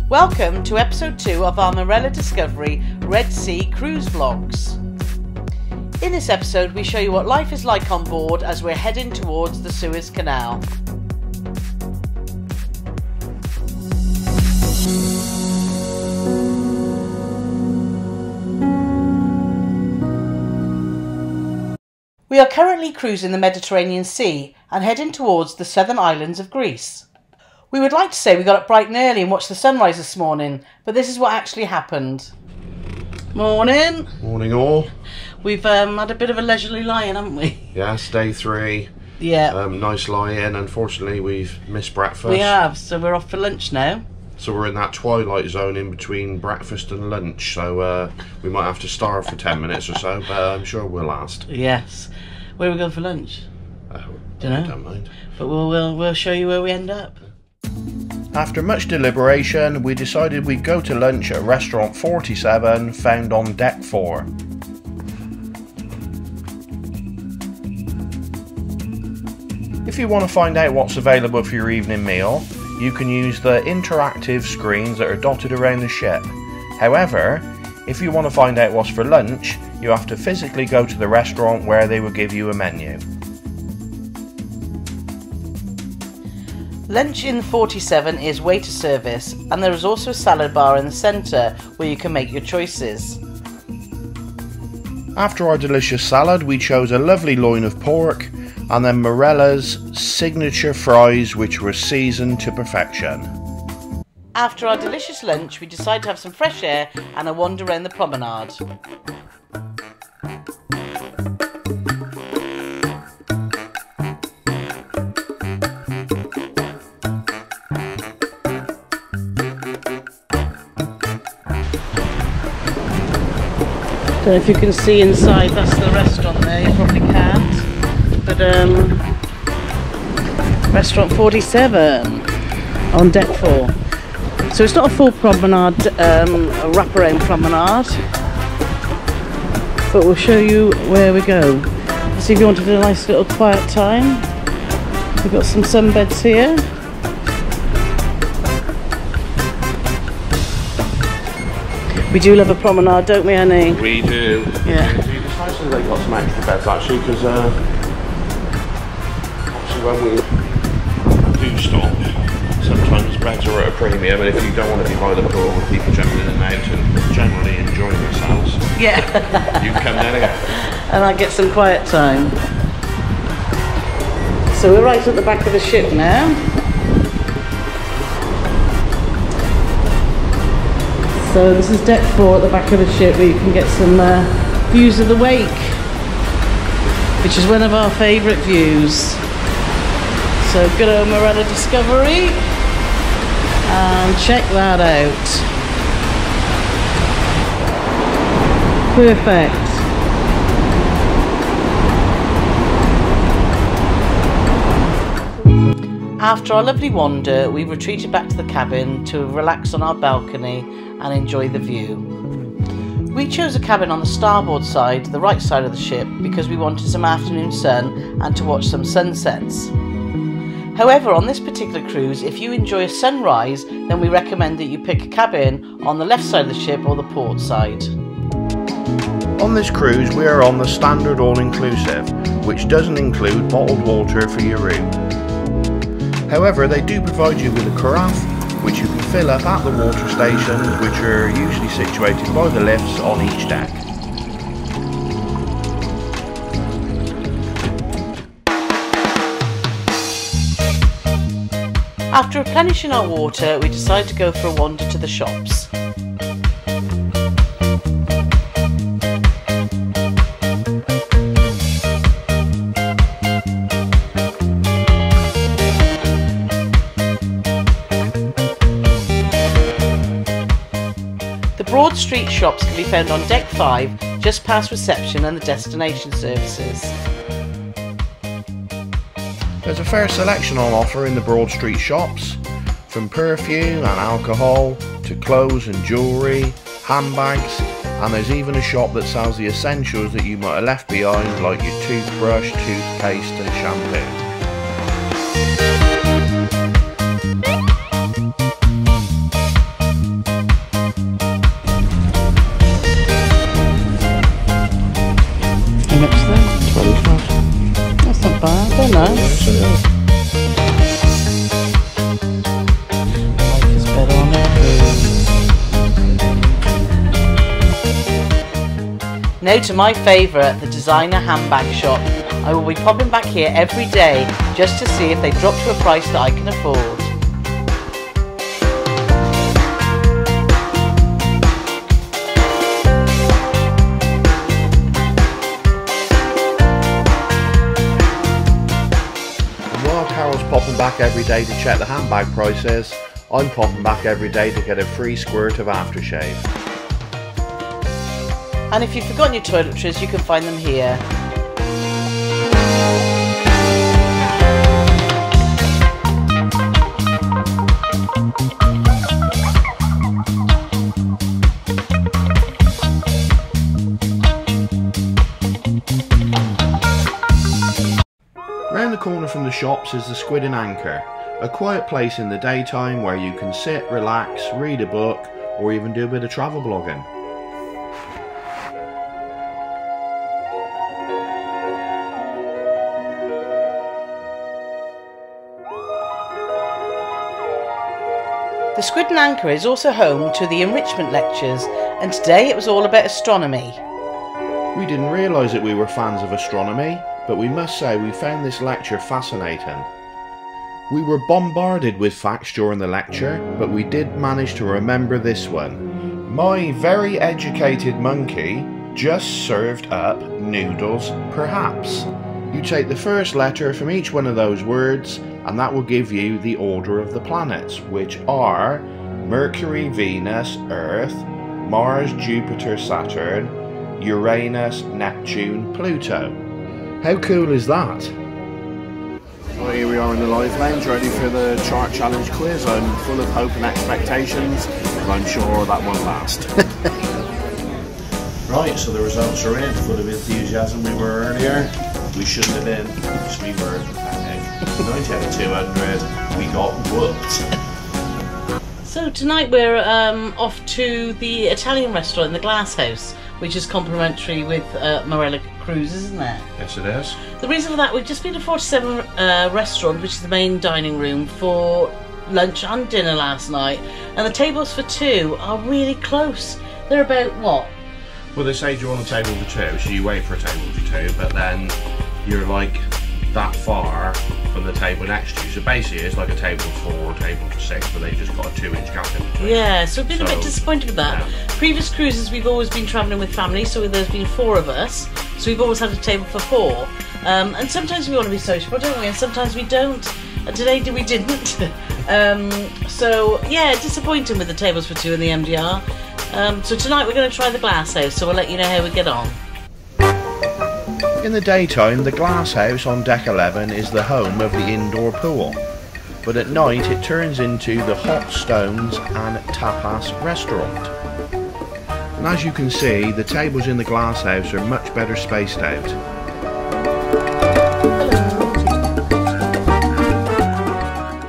Welcome to episode 2 of our Marella Discovery Red Sea Cruise Vlogs. In this episode we show you what life is like on board as we're heading towards the Suez Canal. We are currently cruising the Mediterranean Sea and heading towards the southern islands of Greece. We would like to say we got up bright and early and watched the sunrise this morning, but this is what actually happened. Morning. Morning all. We've had a bit of a leisurely lie-in, haven't we? Yes, day 3. Yeah. Nice lie-in. Unfortunately, we've missed breakfast. We have, so we're off for lunch now. So we're in that twilight zone in between breakfast and lunch, so we might have to starve for 10 minutes or so, but I'm sure we'll last. Yes. Where are we going for lunch? Don't know. I don't mind. But we'll show you where we end up. After much deliberation, we decided we'd go to lunch at restaurant 47, found on deck 4. If you want to find out what's available for your evening meal, you can use the interactive screens that are dotted around the ship. However, if you want to find out what's for lunch, you have to physically go to the restaurant where they will give you a menu. Lunch in 47 is waiter service, and there is also a salad bar in the centre where you can make your choices. After our delicious salad, we chose a lovely loin of pork and then Marella's signature fries, which were seasoned to perfection. After our delicious lunch, we decided to have some fresh air and a wander around the promenade. Don't know if you can see inside, that's the restaurant there, you probably can't. But restaurant 47 on deck 4. So it's not a full promenade, a wraparound promenade, but we'll show you where we go. See if you wanted a nice little quiet time. We've got some sunbeds here. We do love a promenade, don't we, Annie? We do. Yeah. It's nice that they got some extra beds actually, because obviously when we do stop, sometimes beds are at a premium, and if you don't want to be by the pool with people jumping in and out and generally enjoying themselves, Yeah. you can come down here. And I get some quiet time. So we're right at the back of the ship now. So this is deck 4 at the back of the ship where you can get some views of the wake, which is one of our favourite views. So good old Marella Discovery, and check that out. Perfect. After our lovely wander, we retreated back to the cabin to relax on our balcony and enjoy the view. We chose a cabin on the starboard side, the right side of the ship, because we wanted some afternoon sun and to watch some sunsets. However, on this particular cruise, if you enjoy a sunrise, then we recommend that you pick a cabin on the left side of the ship or the port side. On this cruise we are on the standard all-inclusive, which doesn't include bottled water for your room. However, they do provide you with a carafe, which you can fill up at the water stations, which are usually situated by the lifts on each deck. After replenishing our water, we decided to go for a wander to the shops. Broad Street shops can be found on deck 5, just past reception and the destination services. There's a fair selection on offer in the Broad Street shops, from perfume and alcohol to clothes and jewellery, handbags, and there's even a shop that sells the essentials that you might have left behind, like your toothbrush, toothpaste and shampoo. Now to my favourite, the designer handbag shop. I will be popping back here every day just to see if they drop to a price that I can afford. Carol's popping back every day to check the handbag prices. I'm popping back every day to get a free squirt of aftershave. And if you've forgotten your toiletries, you can find them here. Round the corner from the shops is the Squid and Anchor, a quiet place in the daytime where you can sit, relax, read a book, or even do a bit of travel blogging. The Squid and Anchor is also home to the enrichment lectures, and today it was all about astronomy. We didn't realise that we were fans of astronomy, but we must say we found this lecture fascinating. We were bombarded with facts during the lecture, but we did manage to remember this one. My very educated monkey just served up noodles, perhaps. You take the first letter from each one of those words, and that will give you the order of the planets, which are Mercury, Venus, Earth, Mars, Jupiter, Saturn, Uranus, Neptune, Pluto. How cool is that? Well, here we are in the live lounge, ready for the chart challenge quiz. I'm full of hope and expectations, but I'm sure that won't last. Right, so the results are in. Full of enthusiasm we were earlier. We shouldn't have been, because we were pathetic. 90 out of 200, we got whooped. So tonight we're off to the Italian restaurant in the Glass House, which is complimentary with Marella Cruises, isn't it? Yes, it is. The reason for that, we've just been to 47 restaurant, which is the main dining room, for lunch and dinner last night, and the tables for two are really close. They're about what? Well, they say you're on a table for two, so you wait for a table for two, but then you're like that far from the table next to you. So basically it's like a table for 4, table for 6, but they've just got a 2-inch gap in between. Yeah, so we've been a bit disappointed with that. Yeah. Previous cruises we've always been travelling with family, so there's been 4 of us, so we've always had a table for 4. And sometimes we want to be sociable, don't we? And sometimes we don't. And today we didn't. So yeah, disappointing with the tables for 2 in the MDR. So tonight we're going to try the Glass House, so we'll let you know how we get on. In the daytime, the Glass House on deck 11 is the home of the indoor pool, but at night it turns into the Hot Stones and Tapas restaurant. And as you can see, the tables in the Glass House are much better spaced out.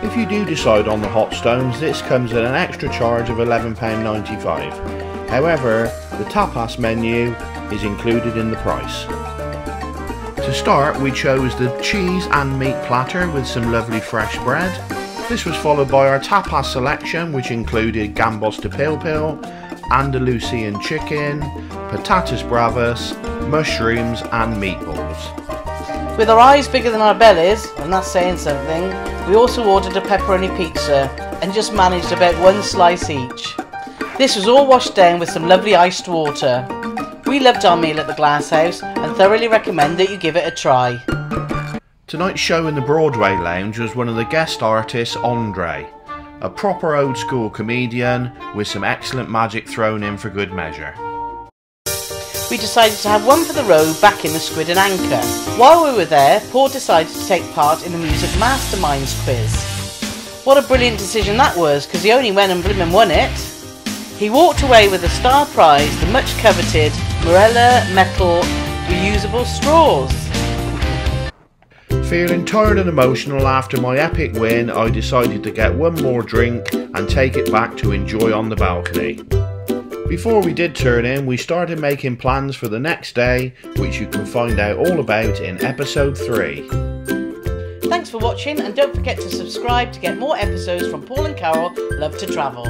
If you do decide on the Hot Stones, this comes at an extra charge of £11.95. However, the tapas menu is included in the price. To start, we chose the cheese and meat platter with some lovely fresh bread. This was followed by our tapas selection, which included gambos de pilpil, Andalusian chicken, patatas bravas, mushrooms and meatballs. With our eyes bigger than our bellies, and that's saying something, we also ordered a pepperoni pizza and just managed about 1 slice each. This was all washed down with some lovely iced water. We loved our meal at the Glass House and thoroughly recommend that you give it a try. Tonight's show in the Broadway Lounge was one of the guest artists, Andre, a proper old school comedian with some excellent magic thrown in for good measure. We decided to have one for the road back in the Squid and Anchor. While we were there, Paul decided to take part in the Music Masterminds quiz. What a brilliant decision that was, because he only went and blimmin' won it. He walked away with a star prize, the much coveted Marella metal reusable straws. Feeling tired and emotional after my epic win, I decided to get one more drink and take it back to enjoy on the balcony. Before we did turn in, we started making plans for the next day, which you can find out all about in episode 3. Thanks for watching, and don't forget to subscribe to get more episodes from Paul and Carole Love to Travel.